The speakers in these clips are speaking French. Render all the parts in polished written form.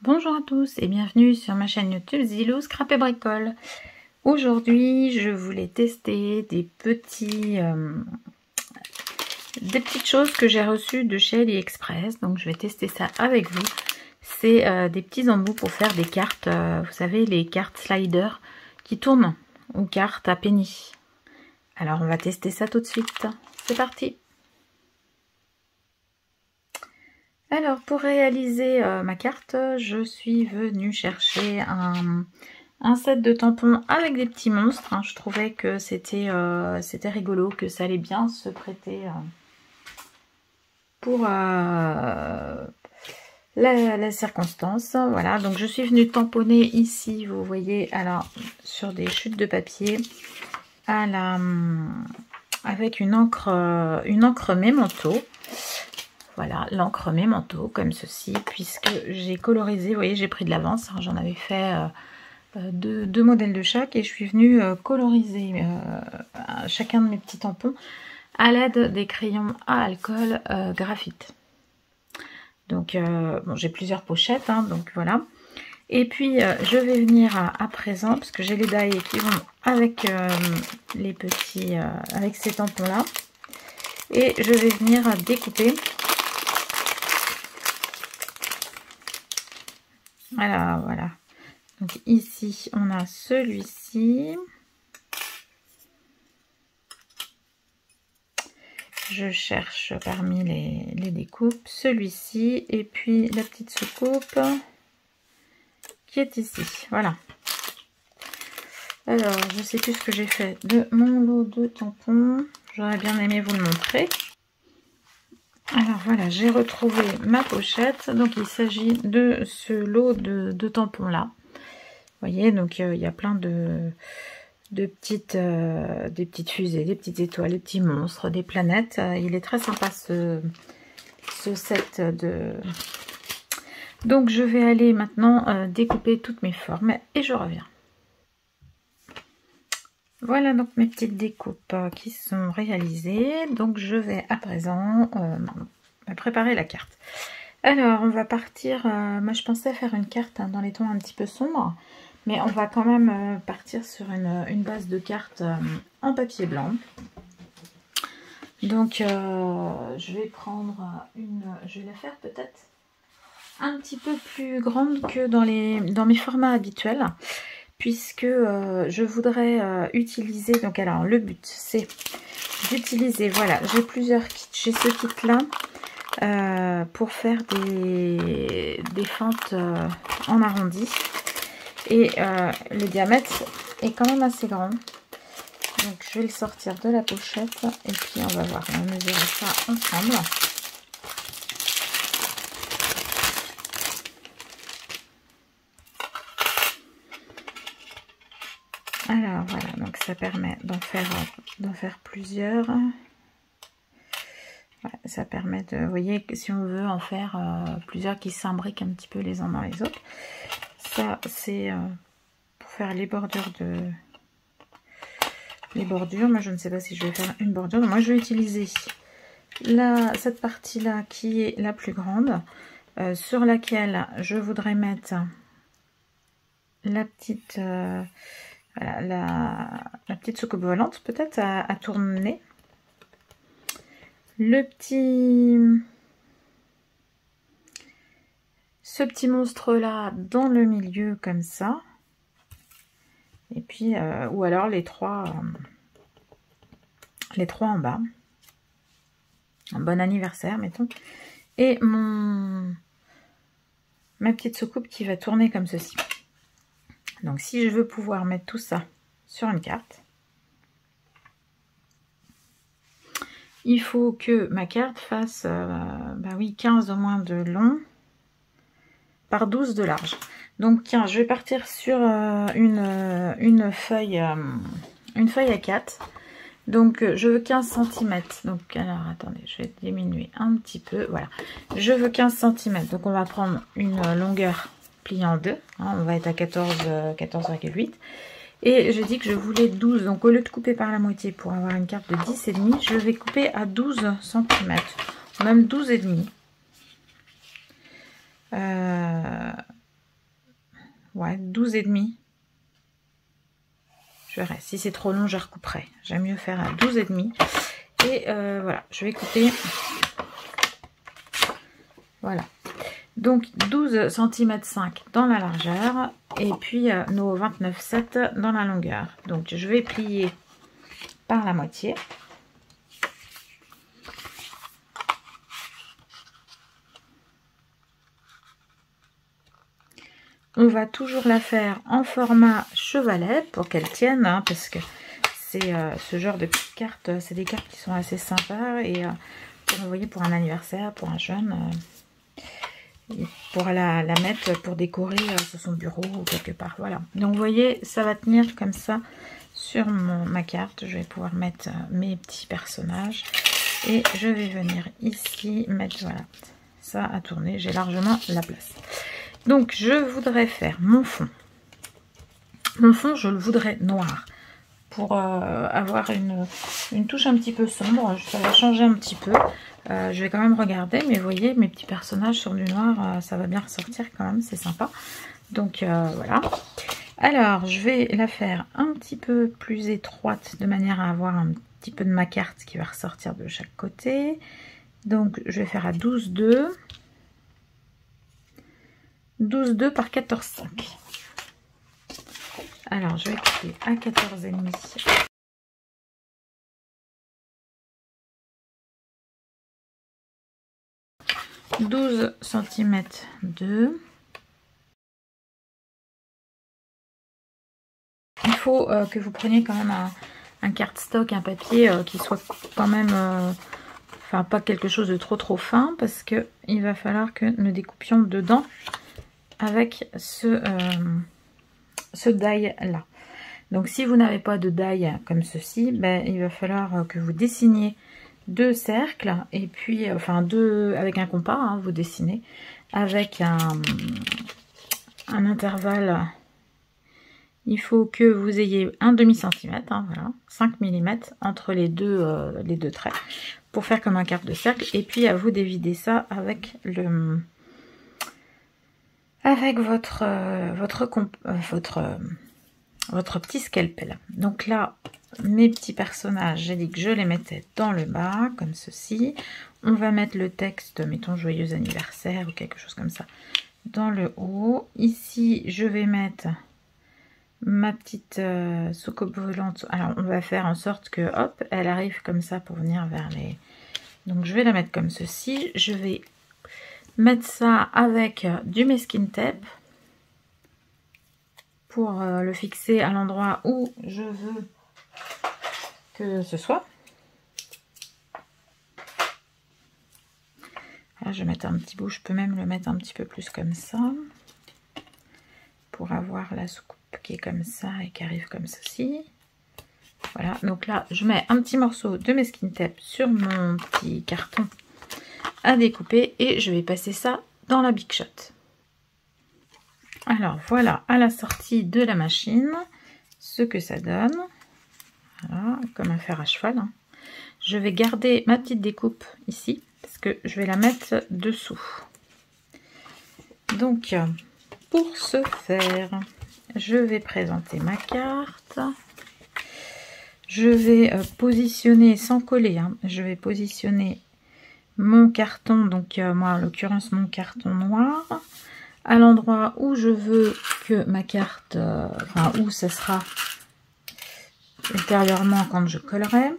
Bonjour à tous et bienvenue sur ma chaîne YouTube Zilou Scrap et Bricole. Aujourd'hui je voulais tester des petites choses que j'ai reçues de chez AliExpress. Donc je vais tester ça avec vous. C'est des petits embouts pour faire des cartes, vous savez, les cartes sliders qui tournent ou cartes à penny. Alors on va tester ça tout de suite. C'est parti! Alors pour réaliser ma carte, je suis venue chercher un set de tampons avec des petits monstres. Je trouvais que c'était rigolo, que ça allait bien se prêter pour la circonstance. Voilà, donc je suis venue tamponner ici, vous voyez, alors sur des chutes de papier avec une encre Memento. Voilà, l'encre Memento, comme ceci, puisque j'ai colorisé, vous voyez, j'ai pris de l'avance, j'en avais fait deux modèles de chaque, et je suis venue coloriser chacun de mes petits tampons à l'aide des crayons à alcool graphite. Donc, bon, j'ai plusieurs pochettes, donc voilà. Et puis, je vais venir à présent, parce que j'ai les die qui vont avec les petits, avec ces tampons-là, et je vais venir découper. Alors voilà, donc ici on a celui-ci, je cherche parmi les découpes celui-ci, et puis la petite soucoupe qui est ici, voilà. Alors je sais plus ce que j'ai fait de mon lot de tampons, j'aurais bien aimé vous le montrer. Alors voilà, j'ai retrouvé ma pochette, donc il s'agit de ce lot de tampons là. Vous voyez, donc il y a plein des petites fusées, des petites étoiles, des petits monstres, des planètes. Il est très sympa ce set de... Donc je vais aller maintenant découper toutes mes formes et je reviens. Voilà donc mes petites découpes qui sont réalisées. Donc je vais à présent préparer la carte. Alors on va partir, moi je pensais faire une carte dans les tons un petit peu sombres, mais on va quand même partir sur une base de carte en papier blanc. Donc je vais prendre je vais la faire peut-être un petit peu plus grande que dans mes formats habituels, puisque je voudrais utiliser, donc alors le but c'est d'utiliser, voilà, j'ai plusieurs kits, j'ai ce kit là pour faire des fentes en arrondi, et le diamètre est quand même assez grand, donc je vais le sortir de la pochette et puis on va voir, on va mesurer ça ensemble. Alors voilà, donc ça permet d'en faire plusieurs. Voilà, ça permet de, vous voyez, que si on veut en faire plusieurs qui s'imbriquent un petit peu les uns dans les autres. Ça c'est pour faire les bordures Moi je ne sais pas si je vais faire une bordure. Donc, moi je vais utiliser cette partie là qui est la plus grande, sur laquelle je voudrais mettre la petite voilà, la petite soucoupe volante, peut-être à tourner. Ce petit monstre là dans le milieu comme ça. Et puis, ou alors les trois en bas. Un bon anniversaire, mettons. Et ma petite soucoupe qui va tourner comme ceci. Donc si je veux pouvoir mettre tout ça sur une carte, il faut que ma carte fasse oui, 15 au moins de long par 12 de large. Donc tiens, je vais partir sur une feuille A4. Donc je veux 15 cm. Donc alors attendez, je vais diminuer un petit peu. Voilà, je veux 15 cm. Donc on va prendre une longueur pliée en deux. On va être à 14,8. Et je dis que je voulais 12. Donc au lieu de couper par la moitié pour avoir une carte de 10,5, je vais couper à 12 cm. Même 12,5. ouais, 12 et demi. Je verrai, si c'est trop long, je recouperai. J'aime mieux faire à 12 et demi. Et voilà, je vais couper. Voilà. Donc 12 cm 5 dans la largeur et puis nos 29,7 dans la longueur. Donc je vais plier par la moitié. On va toujours la faire en format chevalet pour qu'elle tienne, hein, parce que c'est ce genre de petites cartes, c'est des cartes qui sont assez sympas et pour envoyer pour un anniversaire, pour un jeune, pour la mettre pour décorer sur son bureau ou quelque part. Voilà. Donc vous voyez, ça va tenir comme ça sur ma carte. Je vais pouvoir mettre mes petits personnages et je vais venir ici mettre, voilà, ça à tourner. J'ai largement la place. Donc je voudrais faire mon fond. Mon fond, je le voudrais noir pour avoir une touche un petit peu sombre. Ça va changer un petit peu. Je vais quand même regarder, mais vous voyez, mes petits personnages sur du noir, ça va bien ressortir quand même, c'est sympa. Donc voilà. Alors, je vais la faire un petit peu plus étroite, de manière à avoir un petit peu de ma carte qui va ressortir de chaque côté. Donc, je vais faire à 12,2. 12,2 par 14,5. Alors, je vais couper à 14,5. « 12 cm 2. Il faut que vous preniez quand même un cardstock, un papier qui soit quand même, enfin pas quelque chose de trop fin, parce que il va falloir que nous découpions dedans avec ce die là. Donc si vous n'avez pas de die comme ceci, ben, il va falloir que vous dessiniez 2 cercles et puis enfin 2 avec un compas, hein, vous dessinez avec un intervalle. Il faut que vous ayez un demi centimètre, hein, voilà, 5 mm entre les deux traits pour faire comme un quart de cercle. Et puis à vous d'évider ça avec le votre petit scalpel. Donc là, mes petits personnages, j'ai dit que je les mettais dans le bas, comme ceci. On va mettre le texte, mettons joyeux anniversaire ou quelque chose comme ça, dans le haut. Ici, je vais mettre ma petite soucoupe volante. Alors, on va faire en sorte que, hop, elle arrive comme ça pour venir vers les... Donc, je vais la mettre comme ceci. Je vais mettre ça avec du masking tape pour le fixer à l'endroit où je veux que ce soit. Là, je vais mettre un petit bout, je peux même le mettre un petit peu plus comme ça pour avoir la soucoupe qui est comme ça et qui arrive comme ceci. Voilà, donc là je mets un petit morceau de masking tape sur mon petit carton à découper et je vais passer ça dans la Big Shot. Alors voilà, à la sortie de la machine, ce que ça donne. Voilà, comme un fer à cheval, hein. Je vais garder ma petite découpe ici parce que je vais la mettre dessous. Donc pour ce faire, je vais présenter ma carte. Je vais positionner, sans coller, hein, je vais positionner mon carton, donc moi en l'occurrence mon carton noir, à l'endroit où je veux que ma carte, enfin où ça sera ultérieurement quand je collerai.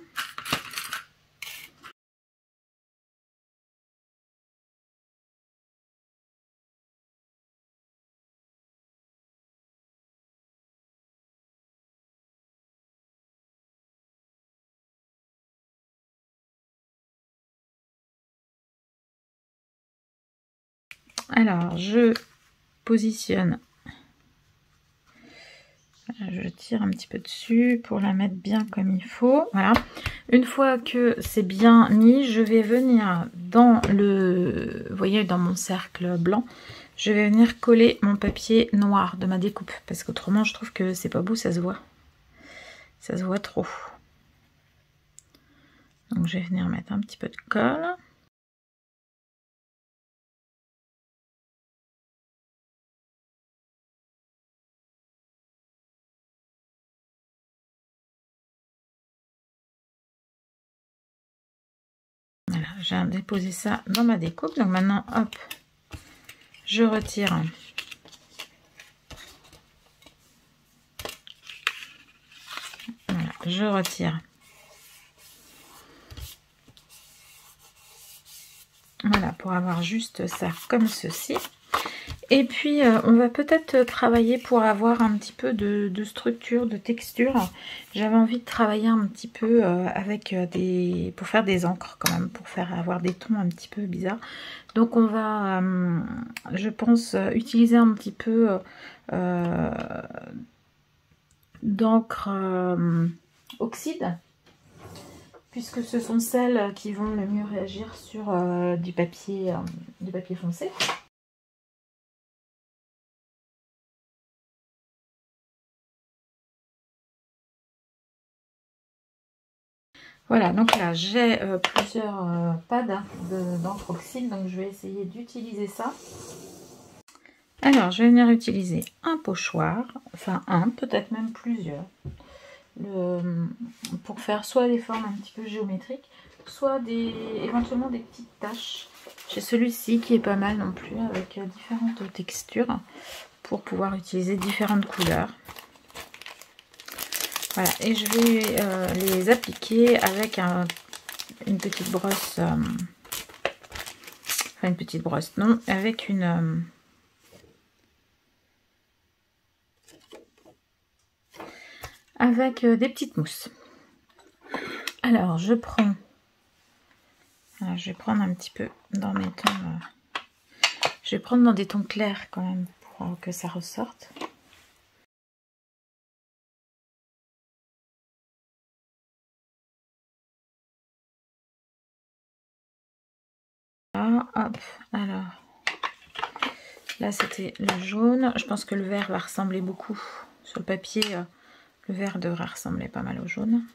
Alors, je positionne, je tire un petit peu dessus pour la mettre bien comme il faut. Voilà. Une fois que c'est bien mis, je vais venir dans le, vous voyez, dans mon cercle blanc, je vais venir coller mon papier noir de ma découpe parce qu'autrement, je trouve que c'est pas beau, ça se voit. Ça se voit trop. Donc, je vais venir mettre un petit peu de colle. j'ai déposé ça dans ma découpe. Donc maintenant, hop, je retire. Voilà, je retire. Voilà, pour avoir juste ça comme ceci. Et puis, on va peut-être travailler pour avoir un petit peu de structure, de texture. J'avais envie de travailler un petit peu avec pour faire des encres quand même, pour avoir des tons un petit peu bizarres. Donc on va, je pense, utiliser un petit peu d'encre oxyde, puisque ce sont celles qui vont le mieux réagir sur du papier foncé. Voilà, donc là j'ai plusieurs pads d'encre oxyde, donc je vais essayer d'utiliser ça. Alors je vais venir utiliser un pochoir, enfin peut-être même plusieurs, pour faire soit des formes un petit peu géométriques, soit éventuellement des petites taches. J'ai celui-ci qui est pas mal non plus, avec différentes textures, pour pouvoir utiliser différentes couleurs. Voilà, et je vais les appliquer avec une petite brosse, enfin une petite brosse, non, avec des petites mousses. Alors, je vais prendre un petit peu dans mes tons, je vais prendre dans des tons clairs quand même, pour que ça ressorte. Hop, alors là c'était le jaune, je pense que le vert va ressembler beaucoup sur le papier, le vert devrait ressembler pas mal au jaune.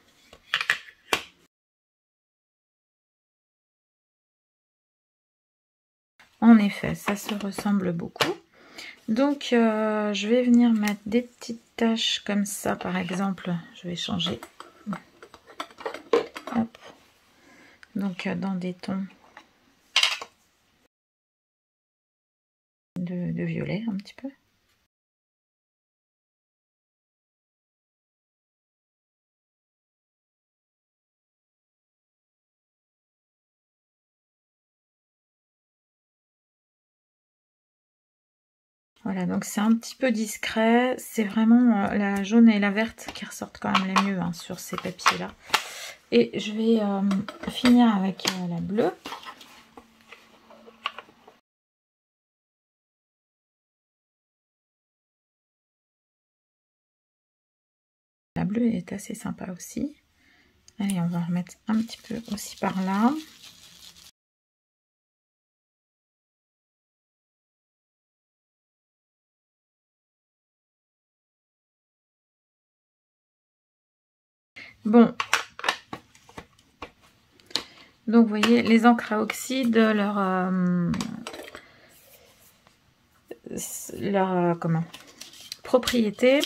En effet, ça se ressemble beaucoup. Donc je vais venir mettre des petites taches comme ça, par exemple, je vais changer. Hop. Donc dans des tons de violet un petit peu. Voilà, donc c'est un petit peu discret. C'est vraiment la jaune et la verte qui ressortent quand même les mieux sur ces papiers-là. Et je vais finir avec la bleue. La bleue est assez sympa aussi. Allez, on va remettre un petit peu aussi par là. Bon. Donc, vous voyez, les encres à oxyde, propriété,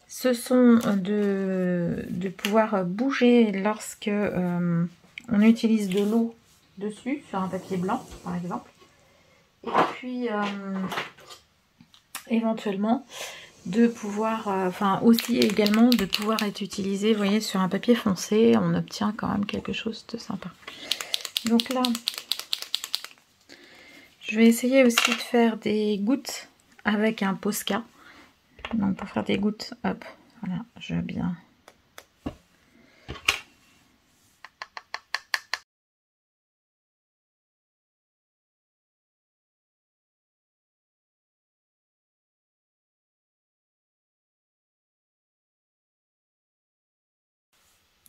ce sont de pouvoir bouger lorsque on utilise de l'eau dessus, sur un papier blanc, par exemple. Et puis, éventuellement, de pouvoir, aussi également de pouvoir être utilisé, vous voyez, sur un papier foncé, on obtient quand même quelque chose de sympa. Donc là, je vais essayer aussi de faire des gouttes avec un Posca. Donc pour faire des gouttes, hop, voilà, je veux bien.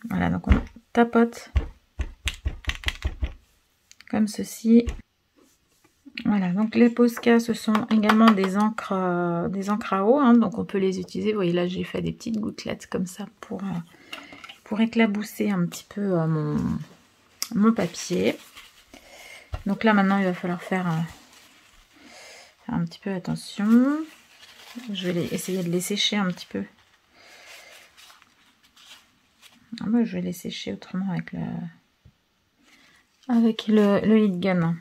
Voilà, donc on tapote comme ceci. Voilà, donc les Posca, ce sont également des encres à eau, donc on peut les utiliser. Vous voyez, là j'ai fait des petites gouttelettes comme ça pour éclabousser un petit peu mon papier. Donc là maintenant il va falloir faire un petit peu attention. Je vais essayer de les sécher un petit peu. Je vais les sécher autrement avec le... avec le heat gun.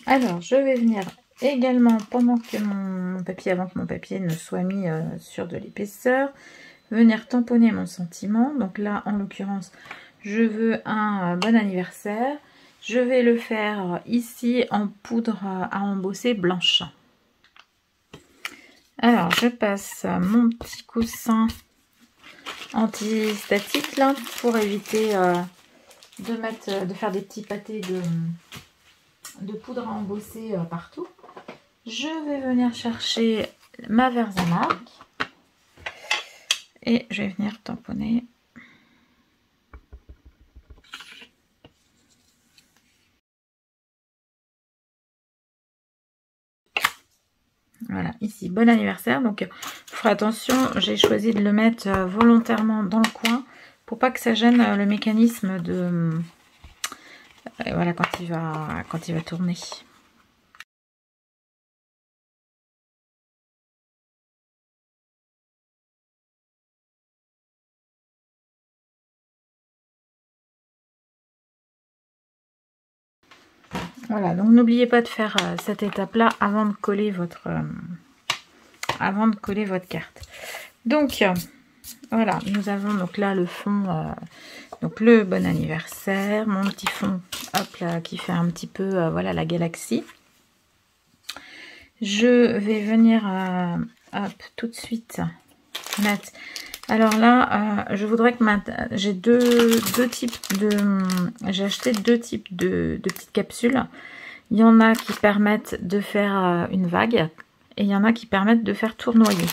Alors, je vais venir également, pendant que mon papier, avant que mon papier ne soit mis sur de l'épaisseur, venir tamponner mon sentiment. Donc là, en l'occurrence, je veux un bon anniversaire. Je vais le faire ici en poudre à embosser blanche. Alors, je passe mon petit coussin anti-statique là pour éviter de faire des petits pâtés de poudre à embosser partout. Je vais venir chercher ma Versamark et je vais venir tamponner. Voilà, ici, bon anniversaire. Donc, vous ferez attention, j'ai choisi de le mettre volontairement dans le coin pour pas que ça gêne le mécanisme de... voilà, quand il va tourner. Voilà, donc n'oubliez pas de faire cette étape-là avant de coller votre carte. Donc, voilà, nous avons donc là le fond, donc le bon anniversaire, mon petit fond, hop là, qui fait un petit peu, voilà, la galaxie. Je vais venir, hop, tout de suite mettre... Alors là, je voudrais que j'ai j'ai acheté deux types de petites capsules. Il y en a qui permettent de faire une vague et il y en a qui permettent de faire tournoyer.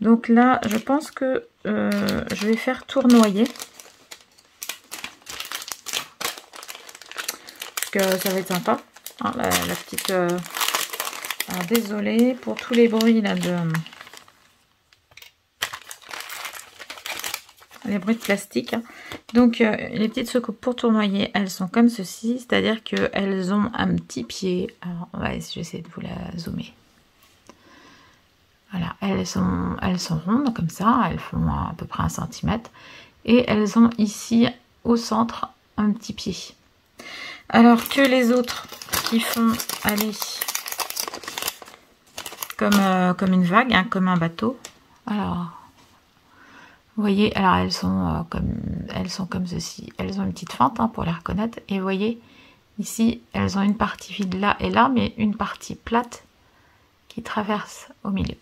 Donc là, je pense que je vais faire tournoyer. Parce que ça va être sympa. Hein, la petite... Alors, désolée pour tous les bruits là les bruits de plastique. Donc les petites soucoupes pour tournoyer, elles sont comme ceci, c'est-à-dire qu'elles ont un petit pied. Alors ouais, je vais essayer de vous la zoomer. Voilà, elles sont rondes comme ça, elles font à peu près 1 cm. Et elles ont ici au centre un petit pied. Alors que les autres qui font aller comme une vague, hein, comme un bateau. Alors... Vous voyez, alors elles sont comme ceci. Elles ont une petite fente hein, pour les reconnaître. Et vous voyez, ici, elles ont une partie vide là et là, mais une partie plate qui traverse au milieu.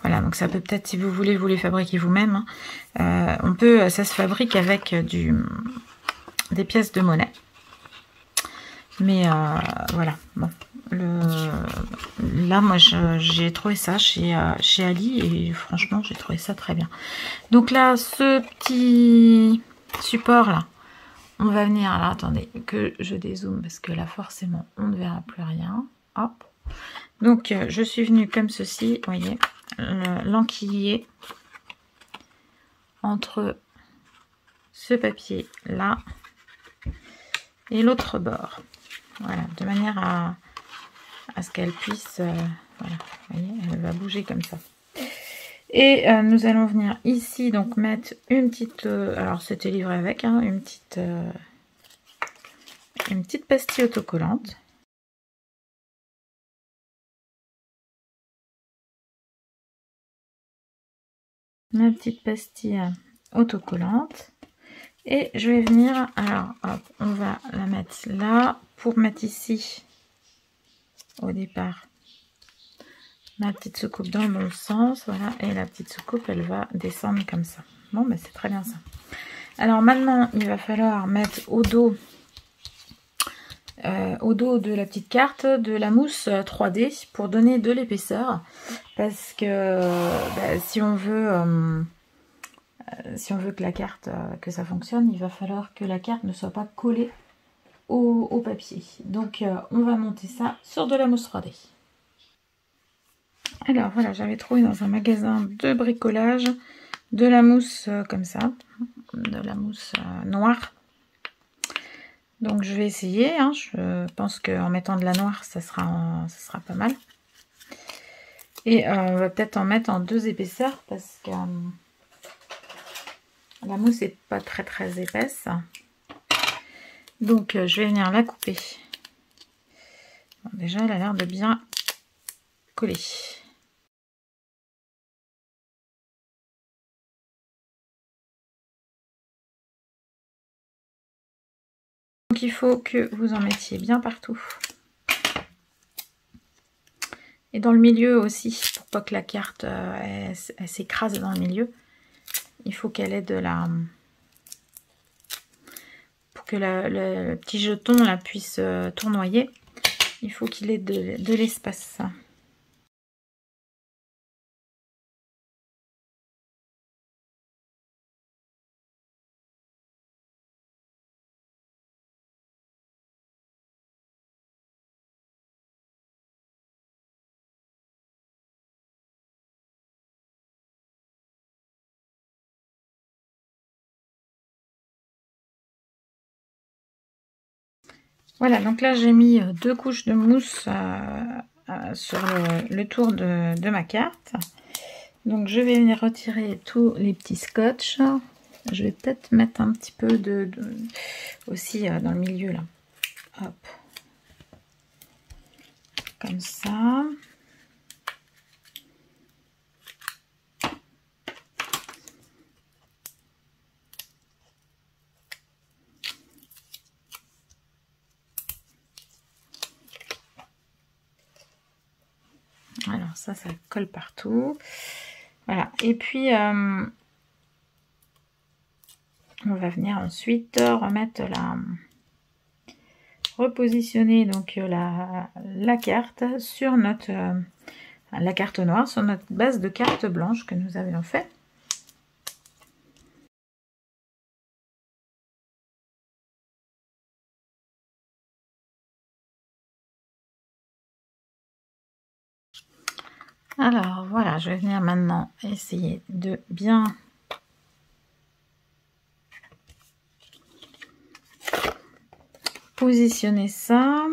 Voilà, donc ça peut peut-être, si vous voulez, vous les fabriquer vous-même. Hein. Ça se fabrique avec des pièces de monnaie. Mais voilà, bon. Là, moi, j'ai trouvé ça chez Ali et franchement, j'ai trouvé ça très bien. Donc là, ce petit support là, on va venir. Alors attendez que je dézoome parce que là, forcément, on ne verra plus rien. Hop. Donc, je suis venue comme ceci, vous voyez, l'enquiller entre ce papier là et l'autre bord. Voilà, de manière à ce qu'elle puisse, voilà, vous voyez, elle va bouger comme ça. Et nous allons venir ici donc mettre une petite, alors c'était livré avec, hein, une petite pastille autocollante. Ma petite pastille autocollante. Et je vais venir, alors hop, on va la mettre là pour mettre ici au départ ma petite soucoupe dans le bon sens, voilà, et la petite soucoupe elle va descendre comme ça. Bon, ben c'est très bien ça. Alors maintenant il va falloir mettre au dos de la petite carte de la mousse 3D pour donner de l'épaisseur, parce que si on veut que la carte que ça fonctionne, il va falloir que la carte ne soit pas collée au papier. Donc on va monter ça sur de la mousse 3D. Alors voilà, j'avais trouvé dans un magasin de bricolage de la mousse comme ça, de la mousse noire. Donc je vais essayer, hein. Je pense qu'en mettant de la noire, ça sera pas mal. Et on va peut-être en mettre en 2 épaisseurs parce que la mousse n'est pas très épaisse. Donc je vais venir la couper. Bon, déjà elle a l'air de bien coller. Donc il faut que vous en mettiez bien partout. Et dans le milieu aussi, pour pas que la carte elle s'écrase dans le milieu. Il faut qu'elle ait de la... Pour que le petit jeton là puisse tournoyer, il faut qu'il ait de l'espace. Voilà, donc là j'ai mis 2 couches de mousse sur le tour de ma carte. Donc je vais venir retirer tous les petits scotch. Je vais peut-être mettre un petit peu aussi dans le milieu là. Hop. Comme ça. Alors ça colle partout. Voilà. Et puis on va venir ensuite remettre repositionner donc la carte sur notre la carte noire sur notre base de carte blanche que nous avions fait. Alors voilà, je vais venir maintenant essayer de bien positionner ça.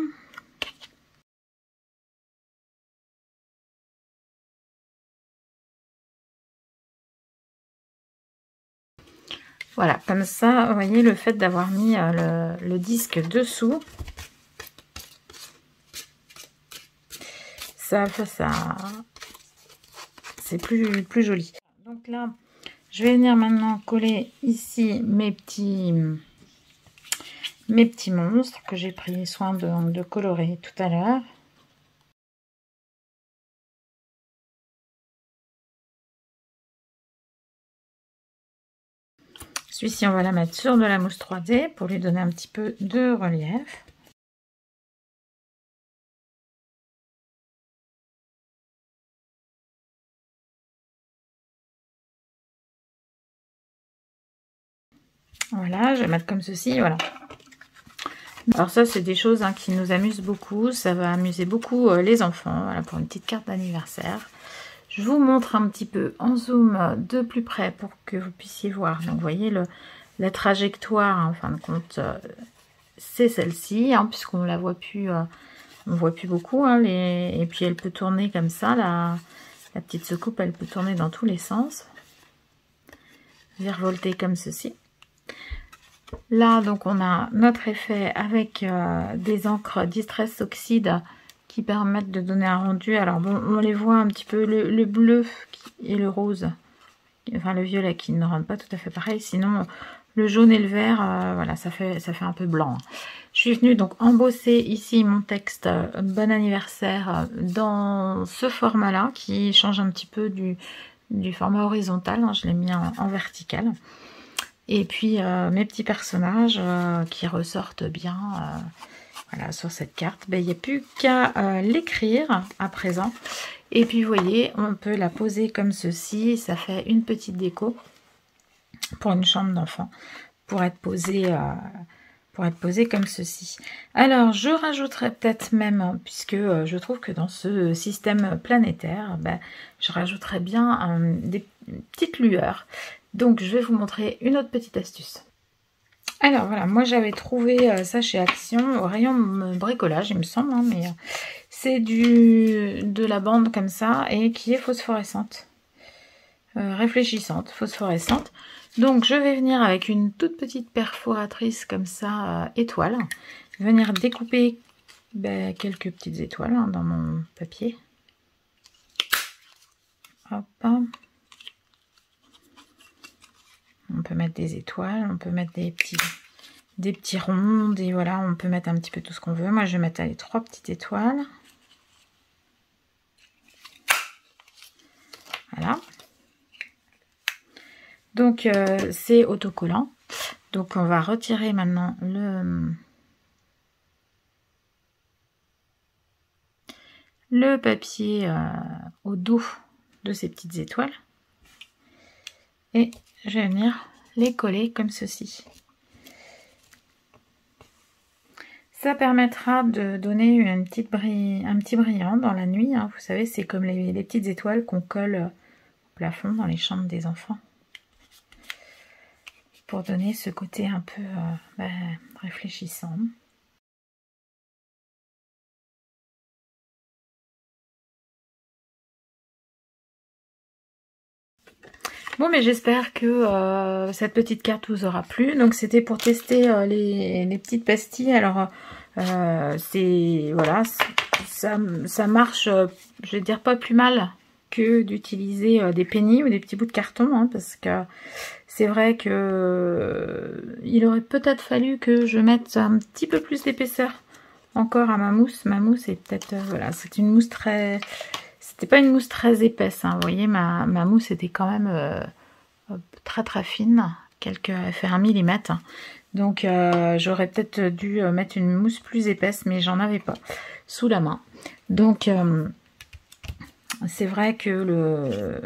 Voilà, comme ça, vous voyez, le fait d'avoir mis le disque dessous, ça c'est plus joli. Donc là, je vais venir maintenant coller ici mes petits monstres que j'ai pris soin de colorer tout à l'heure. Celui-ci, on va la mettre sur de la mousse 3D pour lui donner un petit peu de relief. Voilà, je vais mettre comme ceci, voilà. Alors ça, c'est des choses qui nous amusent beaucoup. Ça va amuser beaucoup les enfants, voilà, pour une petite carte d'anniversaire. Je vous montre un petit peu en zoom de plus près pour que vous puissiez voir. Donc, vous voyez, la trajectoire, en fin de compte, c'est celle-ci, puisqu'on la voit plus, on voit plus beaucoup. Et puis, elle peut tourner comme ça. La petite secoupe, elle peut tourner dans tous les sens. Virevolter comme ceci. Là, donc, on a notre effet avec des encres Distress Oxide qui permettent de donner un rendu. Alors, bon, on les voit un petit peu, le bleu et le rose, enfin le violet qui ne rendent pas tout à fait pareil. Sinon, le jaune et le vert, voilà, ça fait un peu blanc. Je suis venue donc embosser ici mon texte Bon anniversaire dans ce format-là qui change un petit peu du format horizontal. Je l'ai mis en vertical. Et puis mes petits personnages qui ressortent bien voilà, sur cette carte. Il n'y a plus qu'à l'écrire à présent. Et puis vous voyez, on peut la poser comme ceci. Ça fait une petite déco pour une chambre d'enfant. Pour être posée comme ceci. Alors je rajouterai peut-être même, puisque je trouve que dans ce système planétaire, je rajouterai bien des petites lueurs. Donc je vais vous montrer une autre petite astuce. Alors voilà, moi j'avais trouvé ça chez Action, au rayon bricolage il me semble, mais c'est de la bande comme ça et qui est phosphorescente, réfléchissante, phosphorescente. Donc je vais venir avec une toute petite perforatrice comme ça, étoile, venir découper quelques petites étoiles hein, dans mon papier. Hop. On peut mettre des étoiles, on peut mettre des petits ronds, voilà, on peut mettre un petit peu tout ce qu'on veut. Moi je vais mettre les 3 petites étoiles. Voilà. Donc c'est autocollant. Donc on va retirer maintenant le papier au dos de ces petites étoiles. Et je vais venir les coller comme ceci. Ça permettra de donner un petit brillant dans la nuit. Hein. Vous savez, c'est comme les petites étoiles qu'on colle au plafond dans les chambres des enfants. Pour donner ce côté un peu réfléchissant. Bon, mais j'espère que cette petite carte vous aura plu. Donc c'était pour tester les petites pastilles. Alors c'est voilà, ça marche, je vais dire pas plus mal que d'utiliser des pennies ou des petits bouts de carton, hein, parce que c'est vrai que il aurait peut-être fallu que je mette un petit peu plus d'épaisseur encore à ma mousse. Ma mousse est peut-être voilà, c'est une mousse très... C'était pas une mousse très épaisse, hein. Vous voyez, ma mousse était quand même très très fine, elle fait 1 mm. Donc j'aurais peut-être dû mettre une mousse plus épaisse, mais j'en avais pas sous la main. Donc c'est vrai que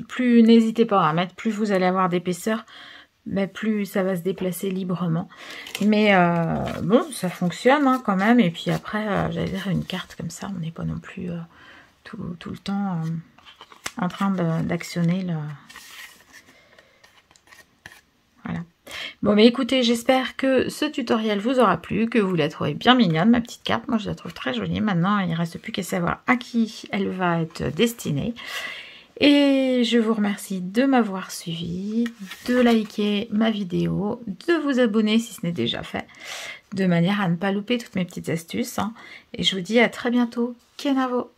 plus n'hésitez pas à mettre, plus vous allez avoir d'épaisseur, mais plus ça va se déplacer librement. Mais bon, ça fonctionne hein, quand même. Et puis après, j'allais dire une carte comme ça, on n'est pas non plus tout le temps en train d'actionner le... Voilà. Bon, mais écoutez, j'espère que ce tutoriel vous aura plu, que vous la trouvez bien mignonne, ma petite carte. Moi, je la trouve très jolie. Maintenant, il ne reste plus qu'à savoir à qui elle va être destinée. Et je vous remercie de m'avoir suivi, de liker ma vidéo, de vous abonner si ce n'est déjà fait, de manière à ne pas louper toutes mes petites astuces. Hein. Et je vous dis à très bientôt. Kenavo!